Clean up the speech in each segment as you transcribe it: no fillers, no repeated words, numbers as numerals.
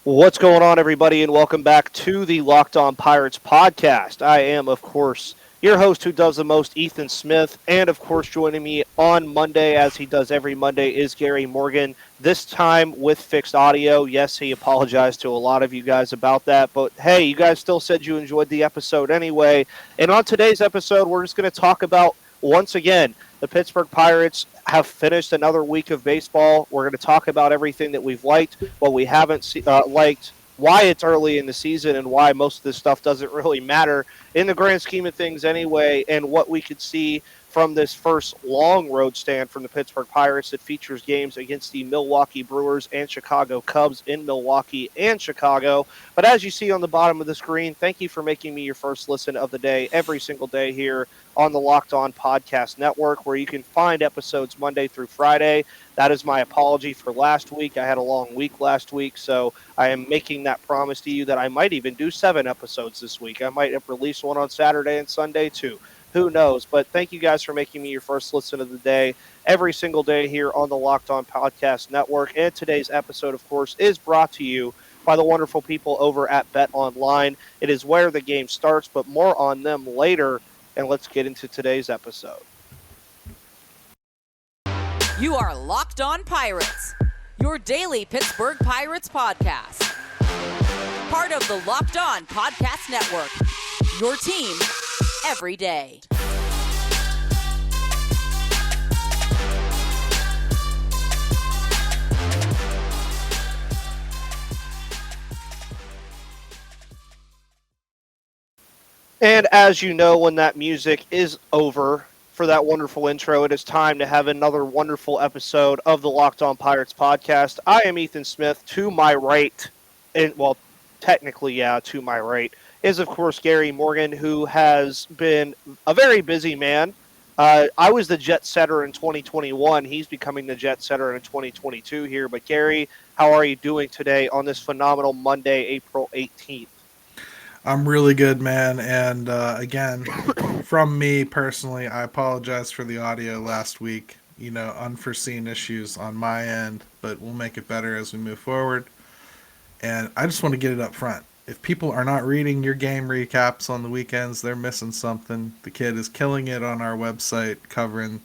What's going on, everybody, and welcome back to the Locked On Pirates podcast. I am, of course, your host who does the most, Ethan Smith, and, of course, joining me on Monday, as he does every Monday, is Gary Morgan, this time with fixed audio. Yes, he apologized to a lot of you guys about that, but hey, you guys still said you enjoyed the episode anyway. And on today's episode, we're just going to talk about, once again, the Pittsburgh Pirates have finished another week of baseball. We're going to talk about everything that we've liked, what we haven't liked, why it's early in the season, and why most of this stuff doesn't really matter in the grand scheme of things anyway, and what we could see from this first long road stand from the Pittsburgh Pirates that features games against the Milwaukee Brewers and Chicago Cubs in Milwaukee and Chicago. But as you see on the bottom of the screen, thank you for making me your first listen of the day every single day here on the Locked On Podcast Network, where you can find episodes Monday through Friday. That is my apology for last week. I had a long week last week, so I am making that promise to you that I might even do 7 episodes this week. I might have released one on Saturday and Sunday too. Who knows? But thank you guys for making me your first listen of the day every single day here on the Locked On Podcast Network. And today's episode, of course, is brought to you by the wonderful people over at BetOnline. It is where the game starts, but more on them later. And let's get into today's episode. You are Locked On Pirates, your daily Pittsburgh Pirates podcast. Part of the Locked On Podcast Network, your team every day. And as you know, when that music is over for that wonderful intro, it is time to have another wonderful episode of the Locked On Pirates podcast. I am Ethan Smith. To my right, and well, technically, yeah, to my right, is, of course, Gary Morgan, who has been a very busy man. I was the jet setter in 2021. He's becoming the jet setter in 2022 here. But, Gary, how are you doing today on this phenomenal Monday, April 18th? I'm really good, man. And again, from me personally, I apologize for the audio last week. You know, unforeseen issues on my end, but we'll make it better as we move forward. And I just want to get it up front. If people are not reading your game recaps on the weekends, they're missing something. The kid is killing it on our website, covering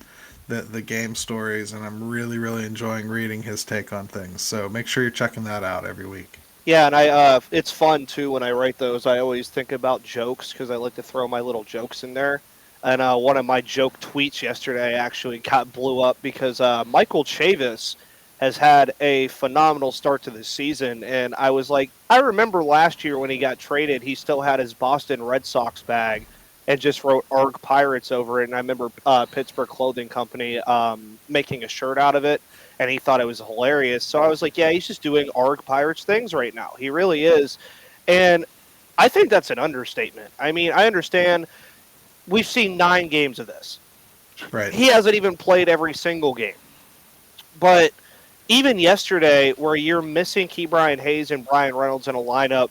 the game stories, and I'm really, really enjoying reading his take on things. So make sure you're checking that out every week. Yeah, and it's fun, too, when I write those. I always think about jokes because I like to throw my little jokes in there. And one of my joke tweets yesterday actually blew up because Michael Chavis has had a phenomenal start to this season. And I was like, I remember last year when he got traded, he still had his Boston Red Sox bag and just wrote ARG Pirates over it. And I remember Pittsburgh Clothing Company making a shirt out of it. And he thought it was hilarious. So I was like, yeah, he's just doing ARG Pirates things right now. He really is. And I think that's an understatement. I mean, I understand we've seen 9 games of this. Right. He hasn't even played every single game. But even yesterday, where you're missing Ke'Bryan Hayes and Brian Reynolds in a lineup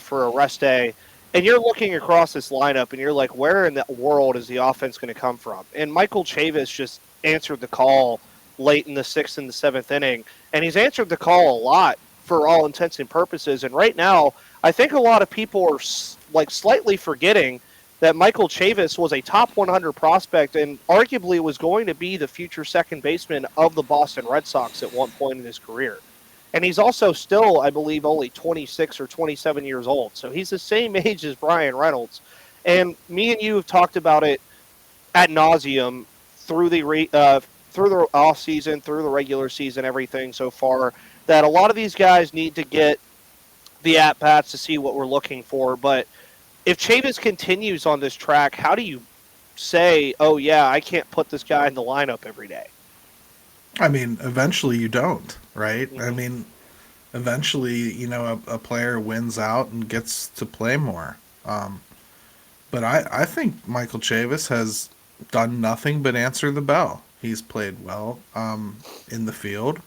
for a rest day, and you're looking across this lineup and you're like, where in the world is the offense going to come from? And Michael Chavis just answered the call late in the 6th and the 7th inning, and he's answered the call a lot for all intents and purposes. And right now, I think a lot of people are like slightly forgetting that Michael Chavis was a top 100 prospect and arguably was going to be the future second baseman of the Boston Red Sox at one point in his career. And he's also still, I believe, only 26 or 27 years old. So he's the same age as Brian Reynolds. And me and you have talked about it ad nauseum through the off season, through the regular season, everything so far, that a lot of these guys need to get the at-bats to see what we're looking for. But if Chavis continues on this track, how do you say, oh, yeah, I can't put this guy in the lineup every day? I mean, eventually you don't, right? Mm-hmm. I mean, eventually, you know, a player wins out and gets to play more. But I think Michael Chavis has done nothing but answer the bell. He's played well in the field.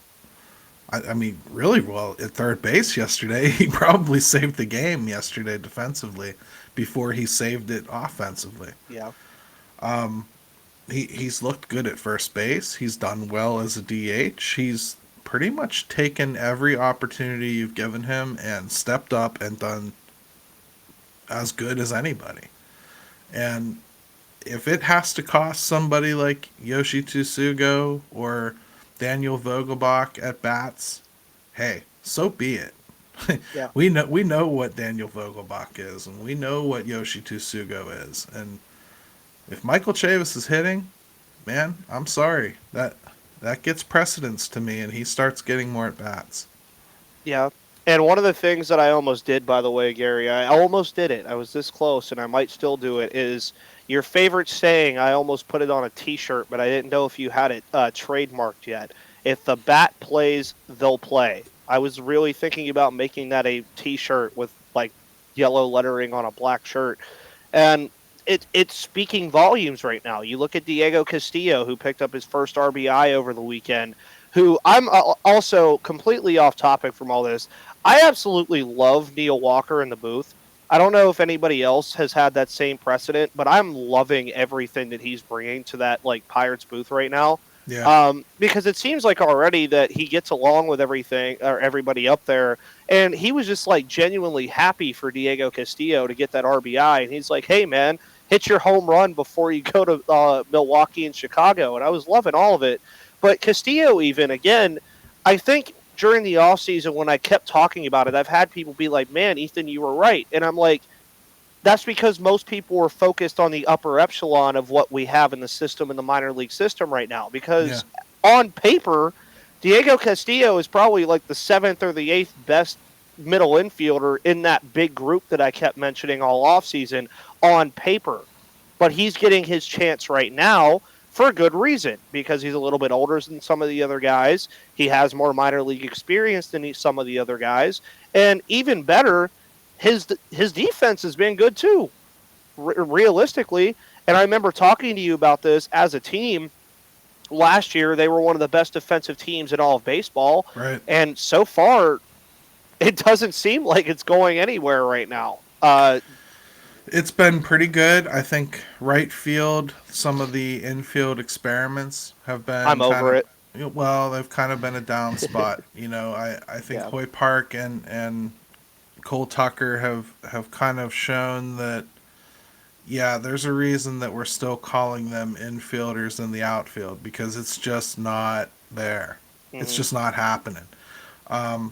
I mean, really well at third base yesterday. He probably saved the game yesterday defensively before he saved it offensively. Yeah. He's looked good at first base. He's done well as a DH. He's pretty much taken every opportunity you've given him and stepped up and done as good as anybody. And if it has to cost somebody like Yoshi Tsugo or Daniel Vogelbach at bats, hey, so be it. Yeah. we know what Daniel Vogelbach is, and we know what Yoshi Tsugo is. And if Michael Chavis is hitting, man, I'm sorry. That gets precedence to me, and he starts getting more at bats. Yeah. And one of the things that I almost did, by the way, Gary, I almost did it. I was this close, and I might still do it, is your favorite saying. I almost put it on a T-shirt, but I didn't know if you had it trademarked yet. If the bat plays, they'll play. I was really thinking about making that a T-shirt with, like, yellow lettering on a black shirt. And it's speaking volumes right now. You look at Diego Castillo, who picked up his first RBI over the weekend, who I'm also completely off topic from all this. I absolutely love Neil Walker in the booth. I don't know if anybody else has had that same precedent, but I'm loving everything that he's bringing to that like Pirates booth right now. Yeah. Because it seems like already that he gets along with everything or everybody up there, and he was just like genuinely happy for Diego Castillo to get that RBI, and he's like, "Hey man, hit your home run before you go to Milwaukee and Chicago," and I was loving all of it. But Castillo, even again, I think during the offseason when I kept talking about it, I've had people be like, "Man, Ethan, you were right," and I'm like, that's because most people were focused on the upper echelon of what we have in the system, in the minor league system right now. Because on paper, Diego Castillo is probably like the 7th or the 8th best middle infielder in that big group that I kept mentioning all offseason on paper. But he's getting his chance right now for a good reason, because he's a little bit older than some of the other guys. He has more minor league experience than some of the other guys. And even better, his defense has been good too, realistically. And I remember talking to you about this as a team last year. They were one of the best defensive teams in all of baseball. Right. And so far, it doesn't seem like it's going anywhere right now. It's been pretty good. I think right field, some of the infield experiments have been. I'm over it. Well, they've kind of been a down spot. I think Hoy Park and Cole Tucker have kind of shown that, there's a reason that we're still calling them infielders in the outfield, because it's just not there. Mm-hmm. It's just not happening. I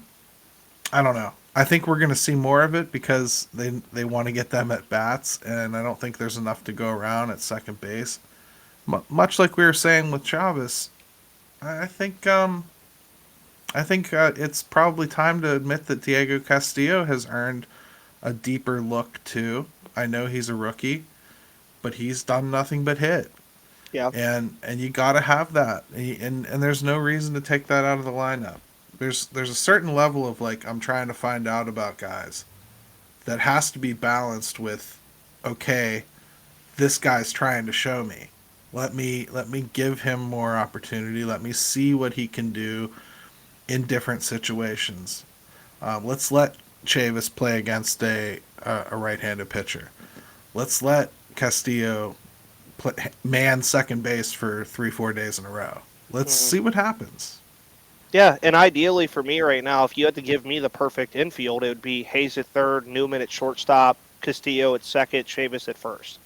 don't know. I think we're going to see more of it because they want to get them at bats, and I don't think there's enough to go around at second base. Much like we were saying with Chavis, I think it's probably time to admit that Diego Castillo has earned a deeper look too. I know he's a rookie, but he's done nothing but hit. Yeah. And you got to have that. And there's no reason to take that out of the lineup. There's a certain level of like, I'm trying to find out about guys that has to be balanced with, okay, this guy's trying to show me. Let me give him more opportunity. Let me see what he can do in different situations. Let's let Chavis play against a right-handed pitcher. Let's let Castillo man second base for 3-4 days in a row. Let's see what happens. Yeah, and ideally for me right now, if you had to give me the perfect infield, it would be Hayes at third, Newman at shortstop, Castillo at second, Chavis at first.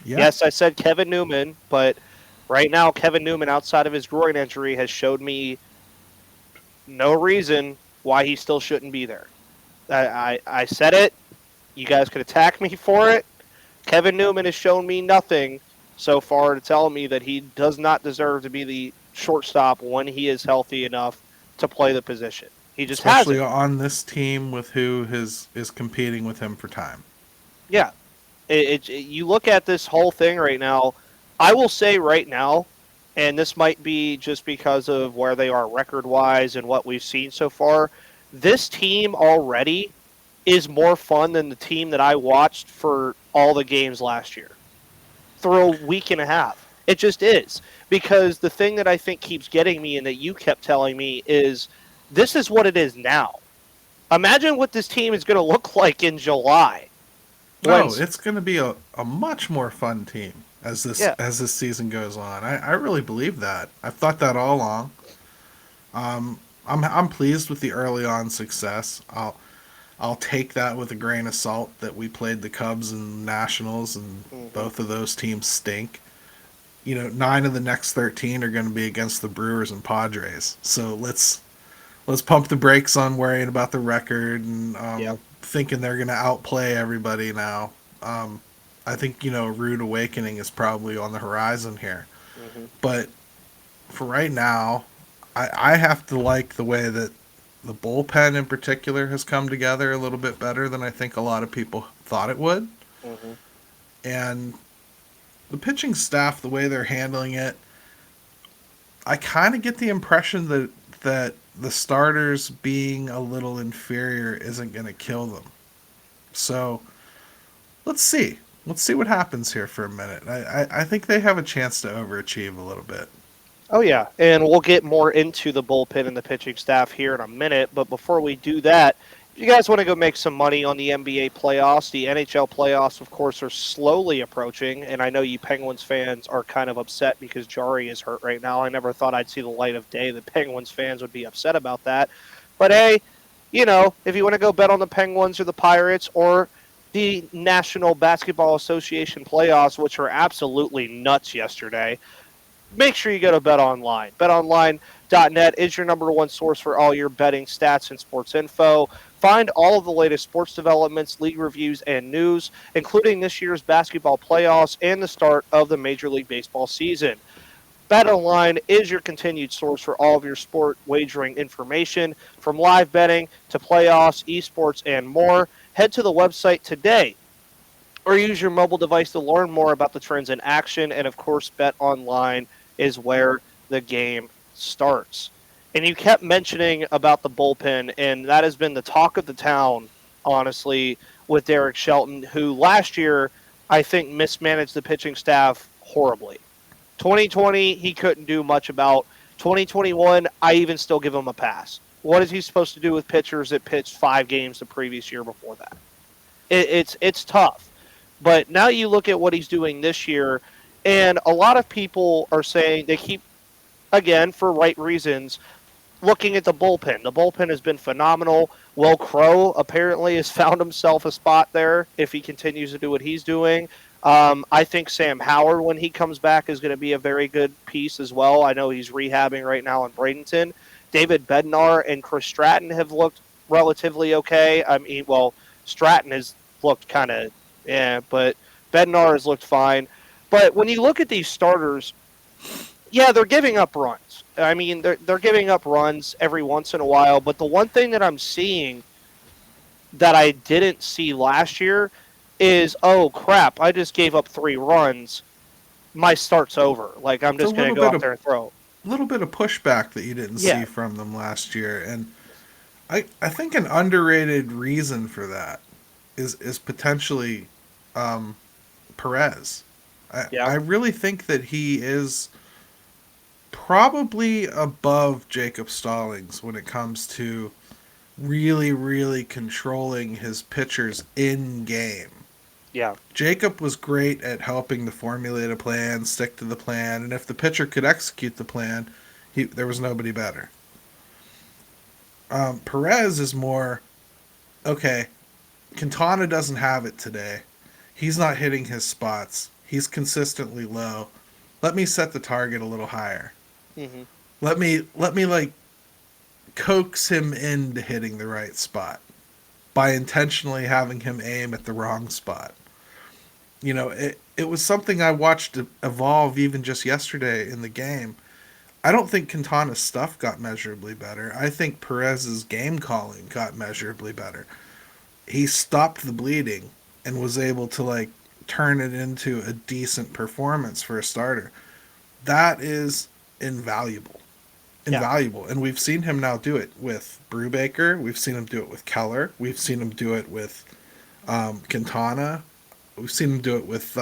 Yeah. Yes, I said Kevin Newman, but right now Kevin Newman, outside of his groin injury, has showed me no reason why he still shouldn't be there. I said it. You guys could attack me for it. Kevin Newman has shown me nothing so far to tell me that he does not deserve to be the shortstop when he is healthy enough to play the position. He just especially hasn't. On this team with who is competing with him for time. Yeah. You look at this whole thing right now, I will say right now, and this might be just because of where they are record-wise and what we've seen so far, this team already is more fun than the team that I watched for all the games last year through a week and a half. It just is. Because the thing that I think keeps getting me and that you kept telling me is this is what it is now. Imagine what this team is going to look like in July. It's going to be a much more fun team as this season goes on. I really believe that. I've thought that all along. I'm pleased with the early on success. I'll take that with a grain of salt that we played the Cubs and Nationals, and Hmm. both of those teams stink. 9 of the next 13 are going to be against the Brewers and Padres. So let's pump the brakes on worrying about the record and Yep. thinking they're going to outplay everybody now. I think a rude awakening is probably on the horizon here. Hmm. But for right now, I have to like the way that the bullpen in particular has come together a little bit better than I think a lot of people thought it would. Hmm. And the pitching staff, the way they're handling it, I kind of get the impression that the starters being a little inferior isn't going to kill them. So let's see. Let's see what happens here for a minute. I think they have a chance to overachieve a little bit. Oh, yeah. And we'll get more into the bullpen and the pitching staff here in a minute. But before we do that, if you guys want to go make some money on the NBA playoffs, the NHL playoffs, of course, are slowly approaching. And I know you Penguins fans are kind of upset because Jari is hurt right now. I never thought I'd see the light of day that Penguins fans would be upset about that. But hey, if you want to go bet on the Penguins or the Pirates or the National Basketball Association playoffs, which were absolutely nuts yesterday, make sure you go to BetOnline. BetOnline.net is your number one source for all your betting stats and sports info. Find all of the latest sports developments, league reviews, and news, including this year's basketball playoffs and the start of the Major League Baseball season. BetOnline is your continued source for all of your sport wagering information, from live betting to playoffs, esports, and more. Head to the website today or use your mobile device to learn more about the trends in action. And of course, BetOnline is where the game starts. And you kept mentioning about the bullpen, and that has been the talk of the town, honestly, with Derek Shelton, who last year I think mismanaged the pitching staff horribly. 2020, he couldn't do much about. 2021, I even still give him a pass. What is he supposed to do with pitchers that pitched 5 games the previous year before that? It's tough. But now you look at what he's doing this year, and a lot of people are saying they keep, again, for right reasons, looking at the bullpen. The bullpen has been phenomenal. Will Crow apparently has found himself a spot there if he continues to do what he's doing. I think Sam Howard, when he comes back, is going to be a very good piece as well. I know he's rehabbing right now in Bradenton. David Bednar and Chris Stratton have looked relatively okay. I mean, well, Stratton has looked kind of, yeah, but Bednar has looked fine. But when you look at these starters, yeah, they're giving up runs. I mean, they're giving up runs every once in a while. But the one thing that I'm seeing that I didn't see last year is, oh crap, I just gave up 3 runs. My start's over. Like I'm It's a just gonna little go bit out of there and throw. pushback that you didn't Yeah, see from them last year, and I think an underrated reason for that is potentially um, Perez. I yeah, really think that he is probably above Jacob Stallings when it comes to really, really controlling his pitchers in game. yeah, Jacob was great at helping to formulate a plan, stick to the plan, and if the pitcher could execute the plan, there was nobody better. Perez is more okay. Quintana doesn't have it today. He's not hitting his spots. He's consistently low. Let me set the target a little higher. hmm, Let me like coax him into hitting the right spot by intentionally having him aim at the wrong spot. It was something I watched evolve even just yesterday in the game. I don't think Quintana's stuff got measurably better. I think Perez's game calling got measurably better. He stopped the bleeding and was able to like turn it into a decent performance for a starter. That is invaluable. yeah. Invaluable. And we've seen him now do it with Brubaker. We've seen him do it with Keller. We've seen him do it with Quintana. We've seen him do it with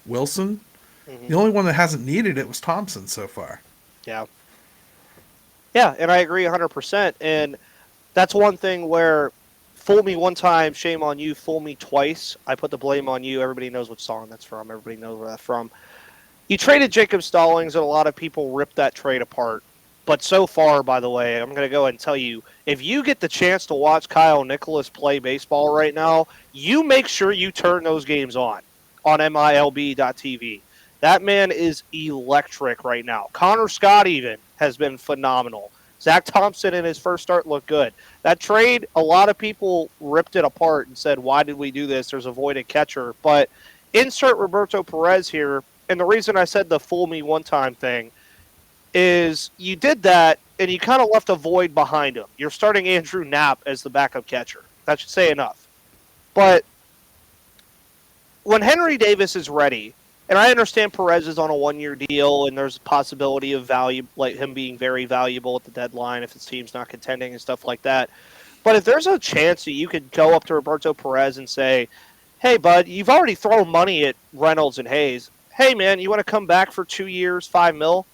Wilson. Hmm. The only one that hasn't needed it was Thompson so far. Yeah, yeah, and I agree 100%. And that's one thing where fool me one time, shame on you. Fool me twice, I put the blame on you. Everybody knows what song that's from. Everybody knows where that's from. You traded Jacob Stallings, and a lot of people ripped that trade apart. But so far, by the way, I'm going to go ahead and tell you, if you get the chance to watch Kyle Nicholas play baseball right now, you make sure you turn those games on MILB.TV. That man is electric right now. Connor Scott even has been phenomenal. Zach Thompson in his first start looked good. That trade, a lot of people ripped it apart and said, why did we do this? There's a voided catcher. But insert Roberto Perez here, and the reason I said the fool me one time thing is you did that and you kind of left a void behind him. You're starting Andrew Knapp as the backup catcher. That should say enough. But when Henry Davis is ready, and I understand Perez is on a 1-year deal and there's a possibility of value, like him being very valuable at the deadline if his team's not contending and stuff like that. But if there's a chance that you could go up to Roberto Perez and say, hey, bud, you've already thrown money at Reynolds and Hayes. Hey, man, you want to come back for 2 years, $5 million?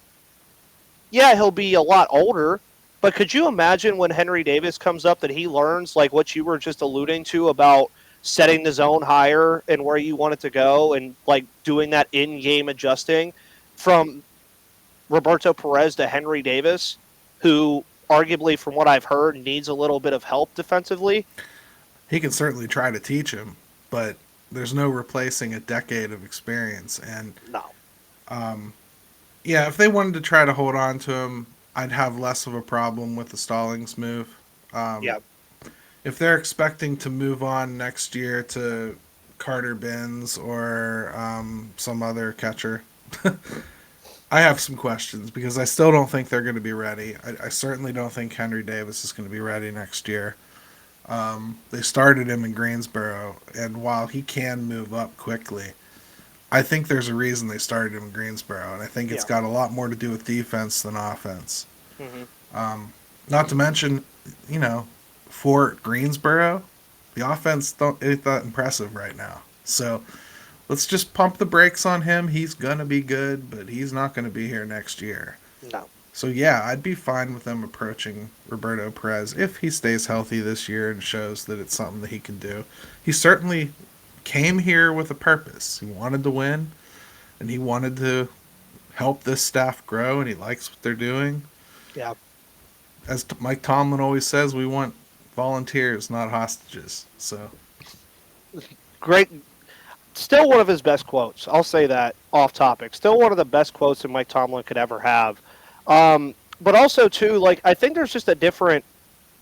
Yeah, he'll be a lot older, but could you imagine when Henry Davis comes up that he learns like what you were just alluding to about setting the zone higher and where you want it to go and like doing that in-game adjusting from Roberto Perez to Henry Davis, who arguably from what I've heard needs a little bit of help defensively? He can certainly try to teach him, but there's no replacing a decade of experience. And No. yeah, if they wanted to try to hold on to him, I'd have less of a problem with the Stallings move. Yeah. If they're expecting to move on next year to Carter Binns or some other catcher, I have some questions because I still don't think they're going to be ready. I certainly don't think Henry Davis is going to be ready next year. They started him in Greensboro, and while he can move up quickly, I think there's a reason they started him in Greensboro, and I think it's got a lot more to do with defense than offense. Mm-hmm. Not to mention, for Greensboro, the offense ain't that impressive right now. So let's just pump the brakes on him. He's going to be good, but he's not going to be here next year. No. So, yeah, I'd be fine with them approaching Roberto Perez if he stays healthy this year and shows that it's something that he can do. He certainly came here with a purpose. He wanted to win, and he wanted to help this staff grow, and he likes what they're doing. Yeah. As Mike Tomlin always says, we want volunteers, not hostages. So Great. Still one of his best quotes. I'll say that off topic. Still one of the best quotes that Mike Tomlin could ever have. But also, too, like, I think there's just a different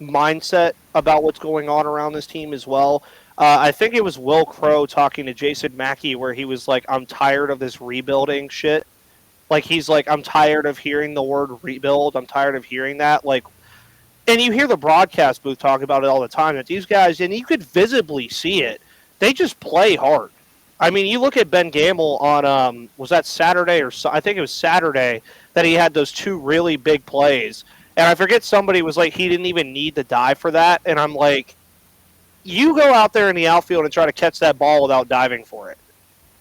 mindset about what's going on around this team as well. I think it was Will Crow talking to Jason Mackey where he was like, I'm tired of this rebuilding shit. Like, he's like, I'm tired of hearing the word rebuild. I'm tired of hearing that. Like, and you hear the broadcast booth talk about it all the time, that these guys, and you could visibly see it, they just play hard. I mean, you look at Ben Gamble on, was that Saturday or so? I think it was Saturday that he had those 2 really big plays. And I forget, somebody was like, he didn't even need to dive for that. And I'm like, you go out there in the outfield and try to catch that ball without diving for it.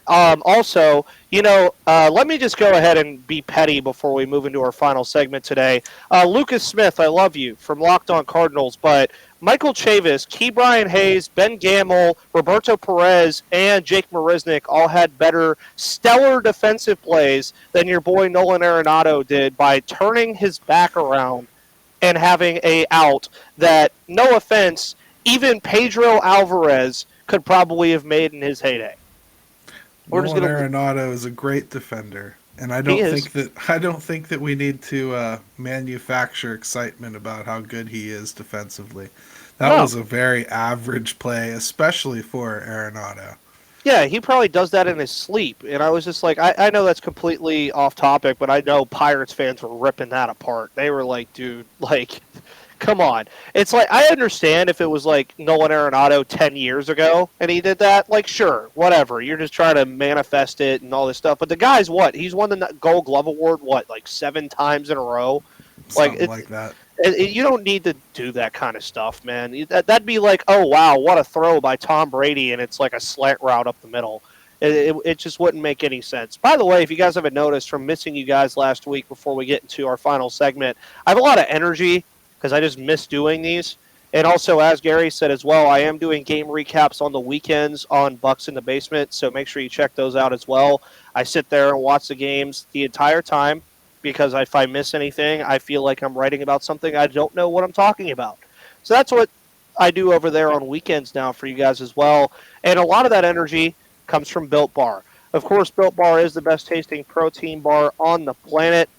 Also, let me just go ahead and be petty before we move into our final segment today. Lucas Smith, I love you, from Locked On Cardinals, but Michael Chavis, Ke'Bryan Hayes, Ben Gamble, Roberto Perez, and Jake Marisnick all had better stellar defensive plays than your boy Nolan Arenado did by turning his back around and having a out that, no offense, even Pedro Alvarez could probably have made in his heyday. Nolan Arenado is a great defender, and I don't think that we need to manufacture excitement about how good he is defensively. That was a very average play, especially for Arenado. Yeah, he probably does that in his sleep, and I was just like, I know that's completely off topic, but I know Pirates fans were ripping that apart. They were like, dude, like, come on. It's like, I understand if it was like Nolan Arenado 10 years ago and he did that, like, sure, whatever. You're just trying to manifest it and all this stuff. But the guy's he's won the Gold Glove Award, 7 times in a row? Something like that. You don't need to do that kind of stuff, man. That'd be like, oh, wow, what a throw by Tom Brady, and it's like a slant route up the middle. It just wouldn't make any sense. By the way, if you guys haven't noticed from missing you guys last week before we get into our final segment, I have a lot of energy because I just miss doing these. And also, as Gary said as well, I am doing game recaps on the weekends on Bucks in the Basement, so make sure you check those out as well. I sit there and watch the games the entire time. because if I miss anything, I feel like I'm writing about something I don't know what I'm talking about. So that's what I do over there on weekends now for you guys as well. And a lot of that energy comes from Built Bar. Of course, Built Bar is the best tasting protein bar on the planet.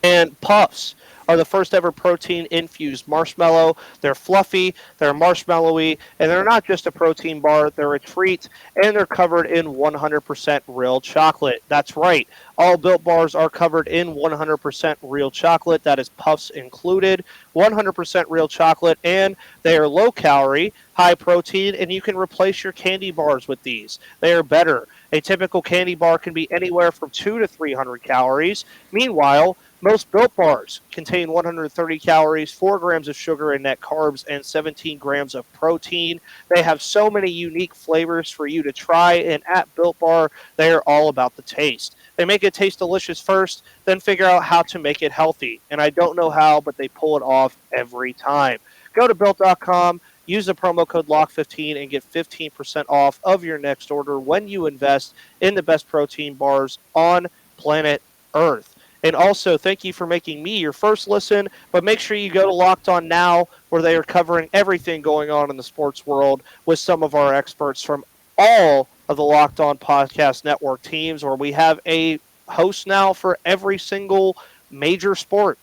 And Puffs are the first ever protein infused marshmallow. They're fluffy, they're marshmallowy, and they're not just a protein bar, they're a treat, and they're covered in 100% real chocolate. That's right. All Built Bars are covered in 100% real chocolate. That is Puffs included. 100% real chocolate, and they are low calorie, high protein, and you can replace your candy bars with these. They are better. A typical candy bar can be anywhere from 2 to 300 calories. Meanwhile, most Built Bars contain 130 calories, 4 grams of sugar and net carbs, and 17 grams of protein. They have so many unique flavors for you to try, and at Built Bar, they are all about the taste. They make it taste delicious first, then figure out how to make it healthy. And I don't know how, but they pull it off every time. Go to Built.com, use the promo code LOCK15, and get 15% off of your next order when you invest in the best protein bars on planet Earth. And also, thank you for making me your first listen, but make sure you go to Locked On Now, where they are covering everything going on in the sports world with some of our experts from all of the Locked On Podcast Network teams, where we have a host now for every single major sport.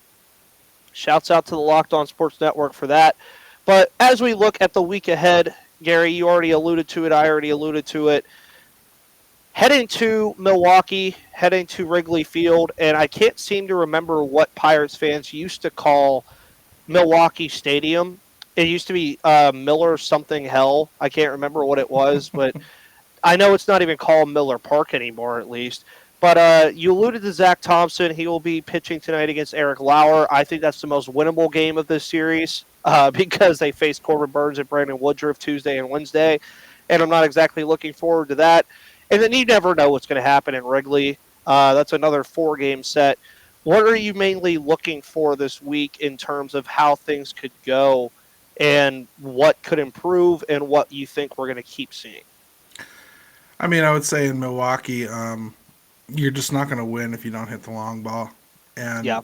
Shouts out to the Locked On Sports Network for that. But as we look at the week ahead, Gary, you already alluded to it, I already alluded to it. Heading to Milwaukee, heading to Wrigley Field, and I can't seem to remember what Pirates fans used to call Milwaukee Stadium. It used to be Miller something Hell. I can't remember what it was, but I know it's not even called Miller Park anymore, at least. But you alluded to Zach Thompson. He will be pitching tonight against Eric Lauer. I think that's the most winnable game of this series because they face Corbin Burns and Brandon Woodruff Tuesday and Wednesday, and I'm not exactly looking forward to that. And then you never know what's going to happen in Wrigley. That's another 4-game set. What are you mainly looking for this week in terms of how things could go and what could improve and what you think we're going to keep seeing? I mean, I would say in Milwaukee, you're just not going to win if you don't hit the long ball. And yeah.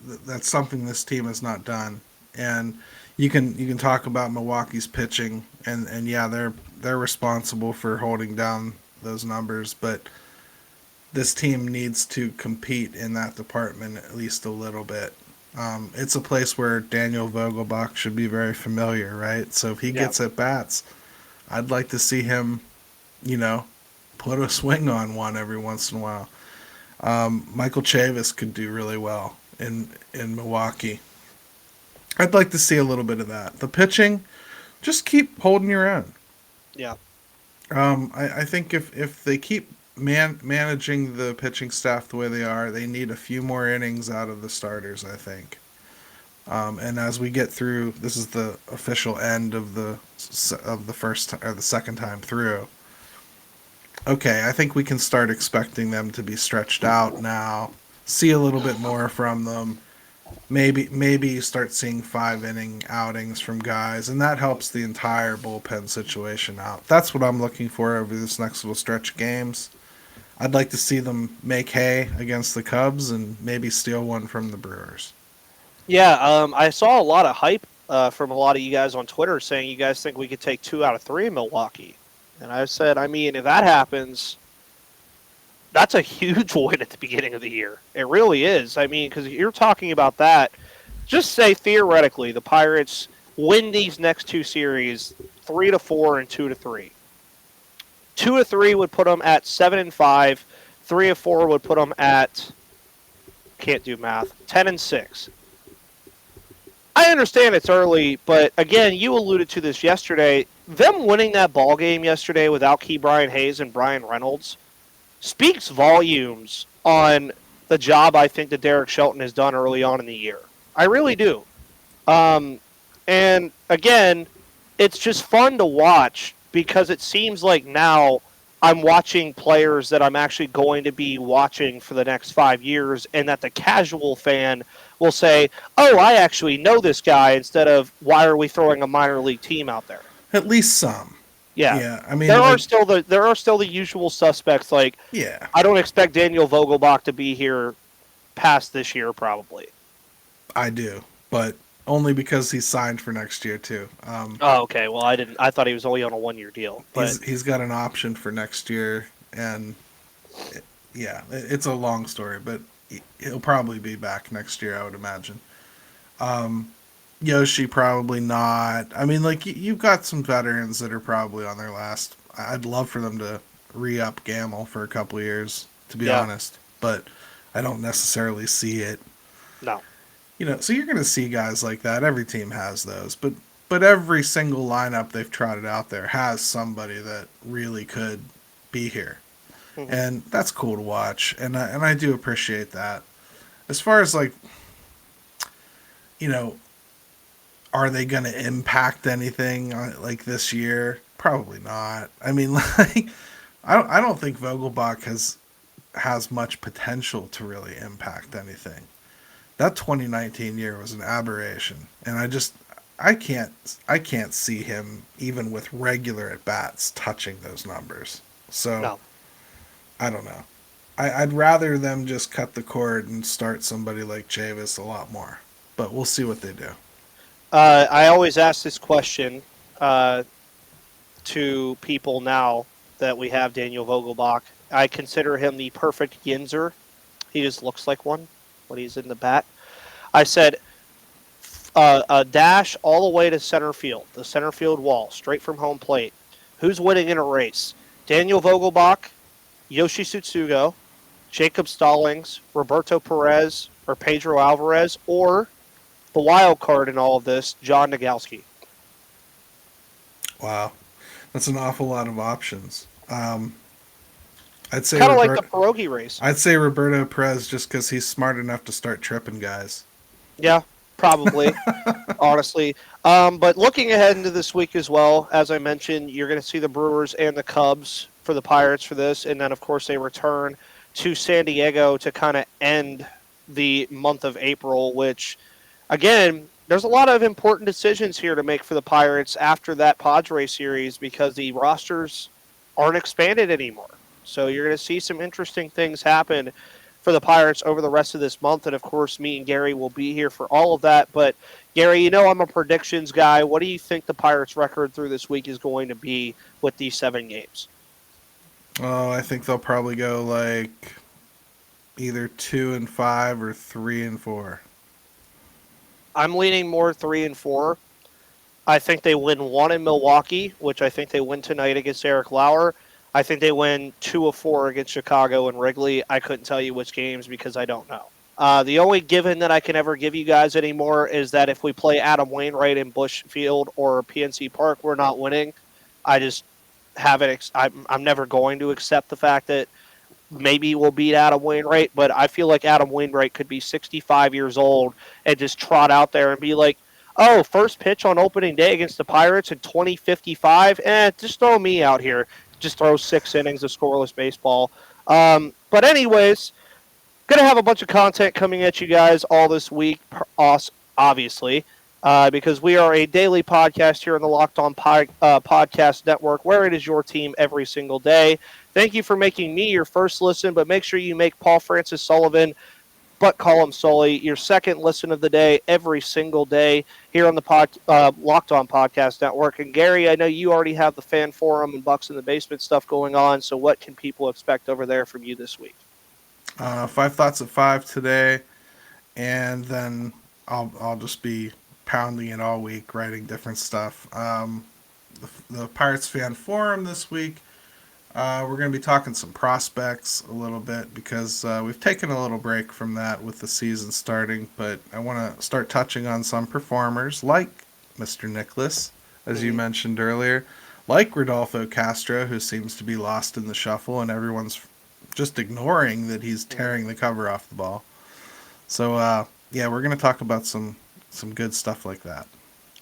That's something this team has not done. And you can talk about Milwaukee's pitching, and yeah, they're responsible for holding down those numbers, but this team needs to compete in that department at least a little bit. It's a place where Daniel Vogelbach should be very familiar, right? So if he gets at bats, I'd like to see him, put a swing on one every once in a while. Michael Chavis could do really well in Milwaukee. I'd like to see a little bit of that. The pitching, just keep holding your own. Yeah. I think if they keep managing the pitching staff the way they are, they need a few more innings out of the starters, I think. And as we get through, this is the official end of the first or the second time through. Okay, I think we can start expecting them to be stretched out now. See a little bit more from them. Maybe you start seeing 5-inning outings from guys, and that helps the entire bullpen situation out. That's what I'm looking for over this next little stretch of games. I'd like to see them make hay against the Cubs and maybe steal one from the Brewers. Yeah, I saw a lot of hype from a lot of you guys on Twitter saying you guys think we could take 2 out of 3 in Milwaukee. And I said, I mean, if that happens, that's a huge win at the beginning of the year. It really is. I mean, because you're talking about that. Just say theoretically the Pirates win these next 2 series 3-4 and 2-3. 2-3 would put them at 7-5. 3-4 would put them at, can't do math, 10-6. I understand it's early, but again, you alluded to this yesterday. Them winning that ball game yesterday without Key Brian Hayes and Brian Reynolds speaks volumes on the job I think that Derek Shelton has done early on in the year. I really do. And again, it's just fun to watch because it seems like now I'm watching players that I'm actually going to be watching for the next 5 years, and that the casual fan will say, oh, I actually know this guy, instead of why are we throwing a minor league team out there? At least some. Yeah. I mean, there are still the usual suspects. Like, I don't expect Daniel Vogelbach to be here past this year, probably. I do, but only because he's signed for next year too. Oh, okay. Well, I didn't. I thought he was only on a 1-year deal. But He's got an option for next year, and it's a long story, but he'll probably be back next year, I would imagine. Yoshi probably not. I mean, like you've got some veterans that are probably on their last. I'd love for them to re-up Gamble for a couple of years, to be yeah, honest, but I don't necessarily see it. no. So you're going to see guys like that. Every team has those, but every single lineup they've trotted out there has somebody that really could be here, Mm-hmm. and that's cool to watch, and I do appreciate that. As far as like, are they going to impact anything like this year? Probably not. I mean, like, I don't think Vogelbach has much potential to really impact anything. That 2019 year was an aberration, and I can't see him even with regular at bats touching those numbers. So No. I don't know. I'd rather them just cut the cord and start somebody like Chavis a lot more, but we'll see what they do. I always ask this question to people now that we have Daniel Vogelbach. I consider him the perfect Yinzer. He just looks like one when he's in the bat. I said a dash all the way to center field, the center field wall, straight from home plate. Who's winning in a race? Daniel Vogelbach, Yoshi Tsutsugo, Jacob Stallings, Roberto Perez, or Pedro Alvarez, or the wild card in all of this, John Nagowski. Wow, that's an awful lot of options. I'd say Kind of like the pierogi race. I'd say Roberto Perez just because he's smart enough to start tripping guys. Yeah, probably, honestly. But looking ahead into this week as well, as I mentioned, you're going to see the Brewers and the Cubs for the Pirates for this, and then, of course, they return to San Diego to kind of end the month of April, which, again, there's a lot of important decisions here to make for the Pirates after that Padres series because the rosters aren't expanded anymore. So you're going to see some interesting things happen for the Pirates over the rest of this month. And, of course, me and Gary will be here for all of that. But, Gary, I'm a predictions guy. What do you think the Pirates' record through this week is going to be with these 7 games? Oh, I think they'll probably go like either 2-5 or 3-4. I'm leaning more 3-4. I think they win 1 in Milwaukee, which I think they win tonight against Eric Lauer. I think they win 2 of 4 against Chicago and Wrigley. I couldn't tell you which games because I don't know. The only given that I can ever give you guys anymore is that if we play Adam Wainwright in Busch Field or PNC Park, we're not winning. I just haven't. I'm never going to accept the fact that maybe we'll beat Adam Wainwright, but I feel like Adam Wainwright could be 65 years old and just trot out there and be like, oh, first pitch on opening day against the Pirates in 2055? Just throw me out here. Just throw 6 innings of scoreless baseball. But anyways, going to have a bunch of content coming at you guys all this week, obviously, because we are a daily podcast here on the Locked On Podcast Network, where it is your team every single day. Thank you for making me your first listen, but make sure you make Paul Francis Sullivan, but call him Sully, your second listen of the day every single day here on the Locked On Podcast Network. And Gary, I know you already have the fan forum and Bucks in the Basement stuff going on, so what can people expect over there from you this week? 5 Thoughts at 5 today, and then I'll just be pounding it all week, writing different stuff. The Pirates fan forum this week, we're going to be talking some prospects a little bit because we've taken a little break from that with the season starting, but I want to start touching on some performers like Mr. Nicholas, as you mentioned earlier, like Rodolfo Castro, who seems to be lost in the shuffle, and everyone's just ignoring that he's tearing the cover off the ball. So, we're going to talk about some good stuff like that.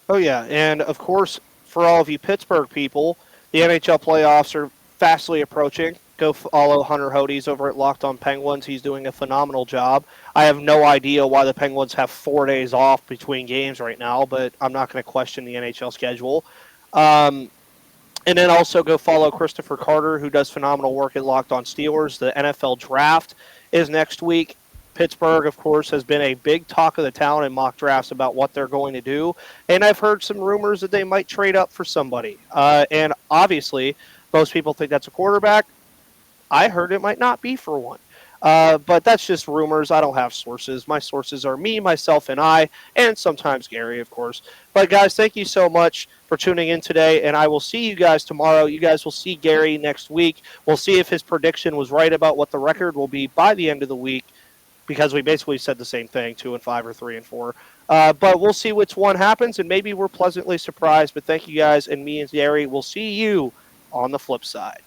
Oh, yeah, and of course, for all of you Pittsburgh people, the NHL playoffs are fastly approaching. Go follow Hunter Hodes over at Locked On Penguins. He's doing a phenomenal job. I have no idea why the Penguins have 4 days off between games right now, but I'm not going to question the NHL schedule. And then also go follow Christopher Carter, who does phenomenal work at Locked On Steelers. The NFL Draft is next week. Pittsburgh, of course, has been a big talk of the town in mock drafts about what they're going to do. And I've heard some rumors that they might trade up for somebody. And obviously, most people think that's a quarterback. I heard it might not be for one. But that's just rumors. I don't have sources. My sources are me, myself, and I, and sometimes Gary, of course. But, guys, thank you so much for tuning in today, and I will see you guys tomorrow. You guys will see Gary next week. We'll see if his prediction was right about what the record will be by the end of the week, because we basically said the same thing, 2-5 or 3-4. But we'll see which one happens, and maybe we're pleasantly surprised. But thank you guys, and me and Gary will see you on the flip side.